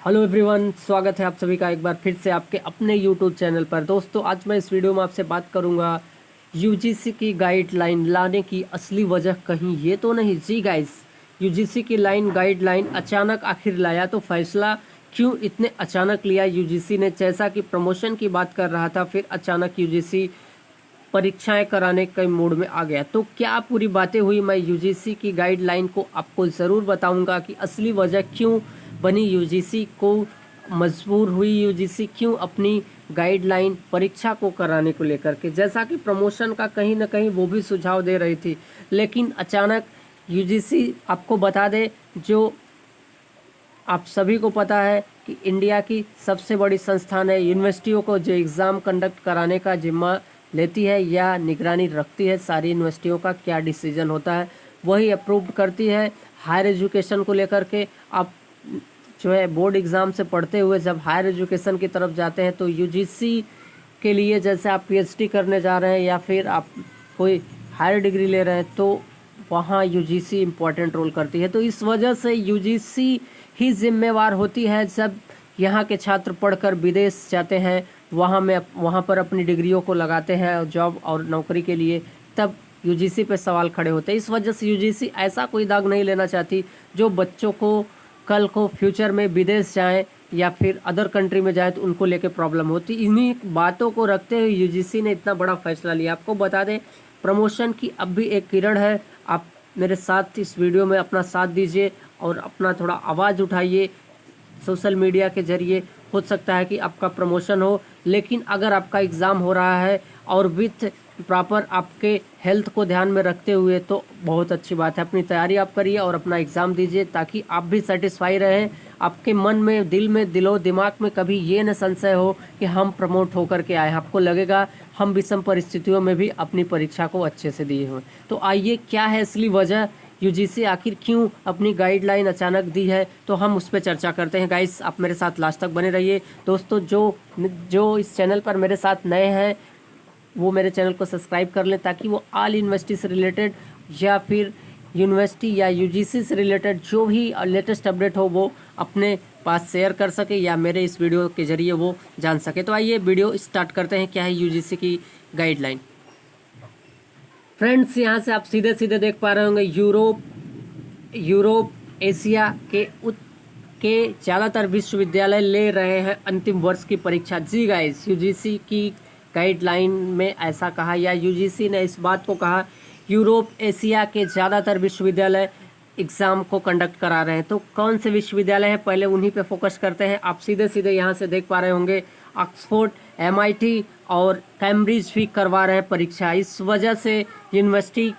Hello everyone, स्वागत है आप सभी का एक बार फिर से आपके अपने यूट्यूब चैनल पर। दोस्तों, आज मैं इस वीडियो में आपसे बात करूंगा यूजीसी की गाइडलाइन लाने की असली वजह कहीं ये तो नहीं। जी गाइस, यूजीसी की गाइडलाइन अचानक आखिर लाया तो फैसला क्यों इतने अचानक लिया यूजीसी ने? जैसा कि प्रमोशन की बात कर रहा था, फिर अचानक यूजीसी परीक्षाएं कराने के मूड में आ गया। तो क्या पूरी बातें हुई, मैं यूजीसी की गाइडलाइन को आपको ज़रूर बताऊंगा कि असली वजह क्यों बनी, यूजीसी को मजबूर हुई यूजीसी क्यों अपनी गाइडलाइन परीक्षा को कराने को लेकर के। जैसा कि प्रमोशन का कहीं ना कहीं वो भी सुझाव दे रही थी, लेकिन अचानक यूजीसी, आपको बता दे, जो आप सभी को पता है कि इंडिया की सबसे बड़ी संस्थान है, यूनिवर्सिटियों को जो एग्ज़ाम कंडक्ट कराने का जिम्मा लेती है या निगरानी रखती है सारी यूनिवर्सिटियों का, क्या डिसीजन होता है वही अप्रूव करती है। हायर एजुकेशन को लेकर के आप जो है बोर्ड एग्ज़ाम से पढ़ते हुए जब हायर एजुकेशन की तरफ जाते हैं तो यूजीसी के लिए, जैसे आप पीएचडी करने जा रहे हैं या फिर आप कोई हायर डिग्री ले रहे हैं, तो वहाँ यूजीसी इम्पोर्टेंट रोल करती है। तो इस वजह से यूजीसी ही जिम्मेवार होती है जब यहाँ के छात्र पढ़कर विदेश जाते हैं, वहाँ पर अपनी डिग्रियों को लगाते हैं जॉब और नौकरी के लिए, तब यूजीसी पे सवाल खड़े होते हैं। इस वजह से यूजीसी ऐसा कोई दाग नहीं लेना चाहती जो बच्चों को कल को फ्यूचर में विदेश जाएं या फिर अदर कंट्री में जाएं तो उनको लेके प्रॉब्लम होती। इन्हीं बातों को रखते हुए यूजीसी ने इतना बड़ा फैसला लिया। आपको बता दें, प्रमोशन की अब भी एक किरण है। आप मेरे साथ इस वीडियो में अपना साथ दीजिए और अपना थोड़ा आवाज़ उठाइए सोशल मीडिया के जरिए। हो सकता है कि आपका प्रमोशन हो, लेकिन अगर आपका एग्ज़ाम हो रहा है और विथ प्रॉपर आपके हेल्थ को ध्यान में रखते हुए, तो बहुत अच्छी बात है। अपनी तैयारी आप करिए और अपना एग्ज़ाम दीजिए ताकि आप भी सेटिस्फाई रहें। आपके मन में, दिलो दिमाग में कभी ये न संशय हो कि हम प्रमोट होकर के आए। आपको लगेगा हम विषम परिस्थितियों में भी अपनी परीक्षा को अच्छे से दिए हुए। तो आइए, क्या है असली वजह, यूजीसी आखिर क्यों अपनी गाइडलाइन अचानक दी है, तो हम उस पर चर्चा करते हैं। गाइस, आप मेरे साथ लास्ट तक बने रहिए। दोस्तों, जो इस चैनल पर मेरे साथ नए हैं वो मेरे चैनल को सब्सक्राइब कर लें ताकि वो ऑल यूनिवर्सिटी से रिलेटेड या फिर यूनिवर्सिटी या यूजीसी से रिलेटेड जो भी लेटेस्ट अपडेट हो वो अपने पास शेयर कर सके या मेरे इस वीडियो के जरिए वो जान सके। तो आइए वीडियो स्टार्ट करते हैं। क्या है यूजीसी की गाइडलाइन? फ्रेंड्स, यहाँ से आप सीधे सीधे देख पा रहे होंगे यूरोप एशिया के ज़्यादातर विश्वविद्यालय ले रहे हैं अंतिम वर्ष की परीक्षा। जी गाइस, यूजीसी की गाइडलाइन में ऐसा कहा, या यूजीसी ने इस बात को कहा, यूरोप एशिया के ज़्यादातर विश्वविद्यालय एग्ज़ाम को कंडक्ट करा रहे हैं। तो कौन से विश्वविद्यालय हैं, पहले उन्हीं पे फोकस करते हैं। आप सीधे सीधे यहाँ से देख पा रहे होंगे ऑक्सफोर्ड, एमआईटी और कैम्ब्रिज भी करवा रहे हैं परीक्षा। इस वजह से यूनिवर्सिटी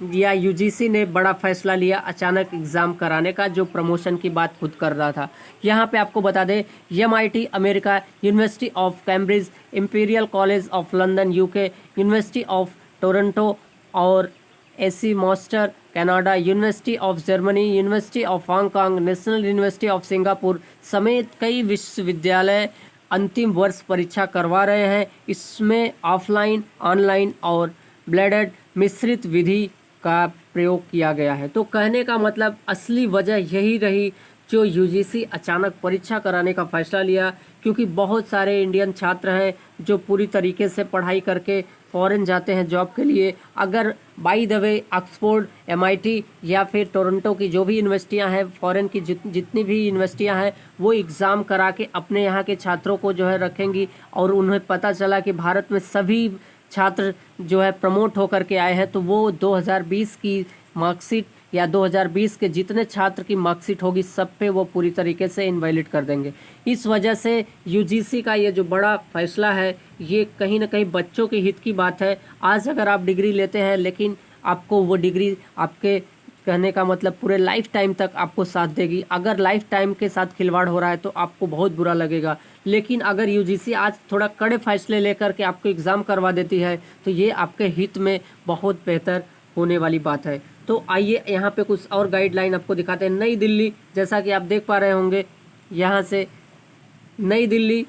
या यूजीसी ने बड़ा फैसला लिया अचानक एग्ज़ाम कराने का, जो प्रमोशन की बात खुद कर रहा था। यहाँ पे आपको बता दें, MIT America, University of Cambridge, Imperial College of London UK, University of Toronto और McMaster Canada, University of Germany, University of Hong Kong, National University of Singapore समेत कई विश्वविद्यालय अंतिम वर्ष परीक्षा करवा रहे हैं। इसमें ऑफलाइन, ऑनलाइन और ब्लेडेड मिश्रित विधि का प्रयोग किया गया है। तो कहने का मतलब असली वजह यही रही जो यूजीसी अचानक परीक्षा कराने का फैसला लिया, क्योंकि बहुत सारे इंडियन छात्र हैं जो पूरी तरीके से पढ़ाई करके फॉरेन जाते हैं जॉब के लिए। अगर by the way Oxford, MIT या फिर टोरंटो की जो भी यूनिवर्सिटियां हैं, फॉरेन की जितनी भी यूनिवर्सिटियां हैं, वो एग्ज़ाम करा के अपने यहाँ के छात्रों को जो है रखेंगी, और उन्हें पता चला कि भारत में सभी छात्र जो है प्रमोट होकर के आए हैं, तो वो 2020 की मार्कशीट या 2020 के जितने छात्र की मार्कशीट होगी सब पे वो पूरी तरीके से इनवैलिड कर देंगे। इस वजह से यूजीसी का ये जो बड़ा फैसला है, ये कहीं ना कहीं बच्चों के हित की बात है। आज अगर आप डिग्री लेते हैं, लेकिन आपको वो डिग्री, आपके कहने का मतलब पूरे लाइफ टाइम तक आपको साथ देगी। अगर लाइफ टाइम के साथ खिलवाड़ हो रहा है तो आपको बहुत बुरा लगेगा। लेकिन अगर यूजीसी आज थोड़ा कड़े फैसले लेकर के आपको एग्ज़ाम करवा देती है तो ये आपके हित में बहुत बेहतर होने वाली बात है। तो आइए यहाँ पे कुछ और गाइडलाइन आपको दिखाते हैं। नई दिल्ली, जैसा कि आप देख पा रहे होंगे यहाँ से, नई दिल्ली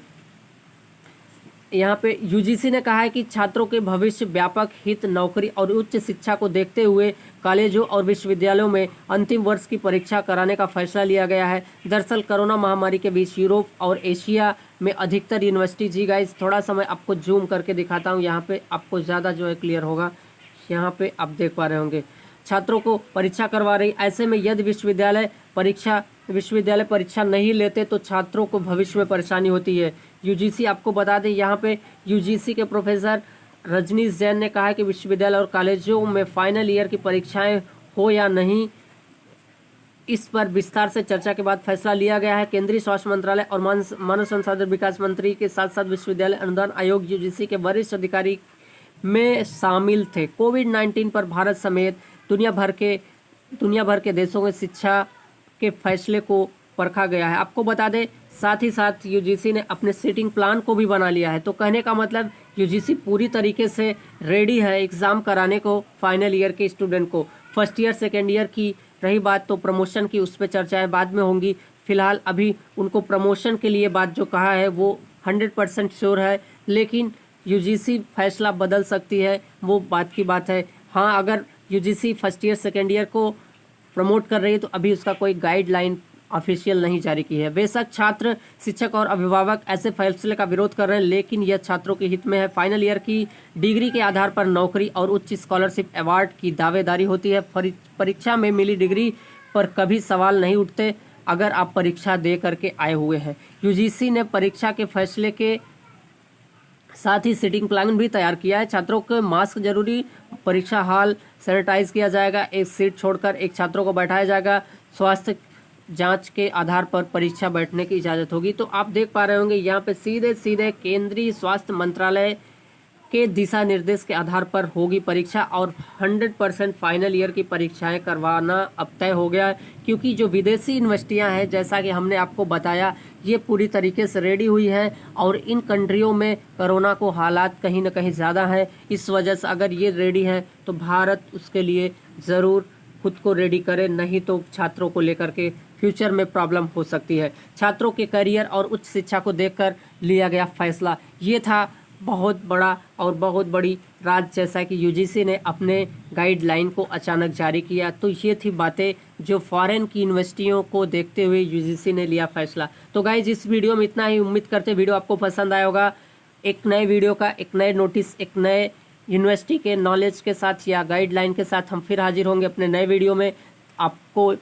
यहाँ पे यूजीसी ने कहा है कि छात्रों के भविष्य, व्यापक हित, नौकरी और उच्च शिक्षा को देखते हुए कॉलेजों और विश्वविद्यालयों में अंतिम वर्ष की परीक्षा कराने का फैसला लिया गया है। दरअसल कोरोना महामारी के बीच यूरोप और एशिया में अधिकतर यूनिवर्सिटी, जी गाइस थोड़ा सा मैं आपको जूम करके दिखाता हूँ, यहाँ पे आपको ज़्यादा जो है क्लियर होगा। यहाँ पे आप देख पा रहे होंगे छात्रों को परीक्षा करवा रही। ऐसे में यदि विश्वविद्यालय परीक्षा नहीं लेते तो छात्रों को भविष्य में परेशानी होती है। यूजीसी, आपको बता दें यहाँ पे यूजीसी के प्रोफेसर रजनीश जैन ने कहा है कि विश्वविद्यालय और कॉलेजों में फाइनल ईयर की परीक्षाएं हो या नहीं, इस पर विस्तार से चर्चा के बाद फैसला लिया गया है। केंद्रीय स्वास्थ्य मंत्रालय और मानव संसाधन विकास मंत्री के साथ साथ विश्वविद्यालय अनुदान आयोग यूजीसी के वरिष्ठ अधिकारी में शामिल थे। कोविड-19 पर भारत समेत दुनिया भर के देशों में शिक्षा के फैसले को परखा गया है। आपको बता दें साथ ही साथ यूजीसी ने अपने सीटिंग प्लान को भी बना लिया है। तो कहने का मतलब यूजीसी पूरी तरीके से रेडी है एग्ज़ाम कराने को फाइनल ईयर के स्टूडेंट को। फर्स्ट ईयर सेकेंड ईयर की रही बात तो प्रमोशन की, उस पर चर्चाएं बाद में होंगी। फिलहाल अभी उनको प्रमोशन के लिए बात जो कहा है वो 100% श्योर है, लेकिन यूजीसी फैसला बदल सकती है, वो बात की बात है। हाँ, अगर UGC first year second year को प्रमोट कर रही है तो अभी उसका कोई गाइडलाइन ऑफिशियल नहीं जारी की है। बेशक छात्र, शिक्षक और अभिभावक ऐसे फैसले का विरोध कर रहे हैं, लेकिन यह छात्रों के हित में है। फाइनल ईयर की डिग्री के आधार पर नौकरी और उच्च स्कॉलरशिप अवार्ड की दावेदारी होती है। परीक्षा में मिली डिग्री पर कभी सवाल नहीं उठते अगर आप परीक्षा दे करके आए हुए हैं। यूजीसी ने परीक्षा के फैसले के साथ ही सीटिंग प्लान भी तैयार किया है। छात्रों को मास्क जरूरी, परीक्षा हॉल सैनिटाइज किया जाएगा, एक सीट छोड़कर एक छात्रों को बैठाया जाएगा, स्वास्थ्य जांच के आधार पर परीक्षा बैठने की इजाज़त होगी। तो आप देख पा रहे होंगे यहाँ पे सीधे केंद्रीय स्वास्थ्य मंत्रालय के दिशा निर्देश के आधार पर होगी परीक्षा और 100% फाइनल ईयर की परीक्षाएं करवाना अब तय हो गया है, क्योंकि जो विदेशी यूनिवर्सिटियां हैं, जैसा कि हमने आपको बताया, ये पूरी तरीके से रेडी हुई है और इन कंट्रियों में कोरोना को हालात कहीं ना कहीं ज़्यादा है। इस वजह से अगर ये रेडी है तो भारत उसके लिए ज़रूर खुद को रेडी करे, नहीं तो छात्रों को लेकर के फ्यूचर में प्रॉब्लम हो सकती है। छात्रों के करियर और उच्च शिक्षा को देखकर लिया गया फैसला, ये था बहुत बड़ा और बहुत बड़ी रात, जैसा कि यूजीसी ने अपने गाइडलाइन को अचानक जारी किया। तो ये थी बातें जो फॉरेन की यूनिवर्सिटियों को देखते हुए यूजीसी ने लिया फैसला। तो गाइज इस वीडियो में इतना ही। उम्मीद करते वीडियो आपको पसंद आया होगा। एक नए वीडियो का, एक नए नोटिस, एक नए यूनिवर्सिटी के नॉलेज के साथ या गाइडलाइन के साथ हम फिर हाजिर होंगे अपने नए वीडियो में। आपको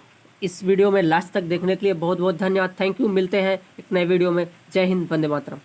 इस वीडियो में लास्ट तक देखने के लिए बहुत बहुत धन्यवाद। Thank you. मिलते हैं एक नए वीडियो में। जय हिंद, वंदे मातरम।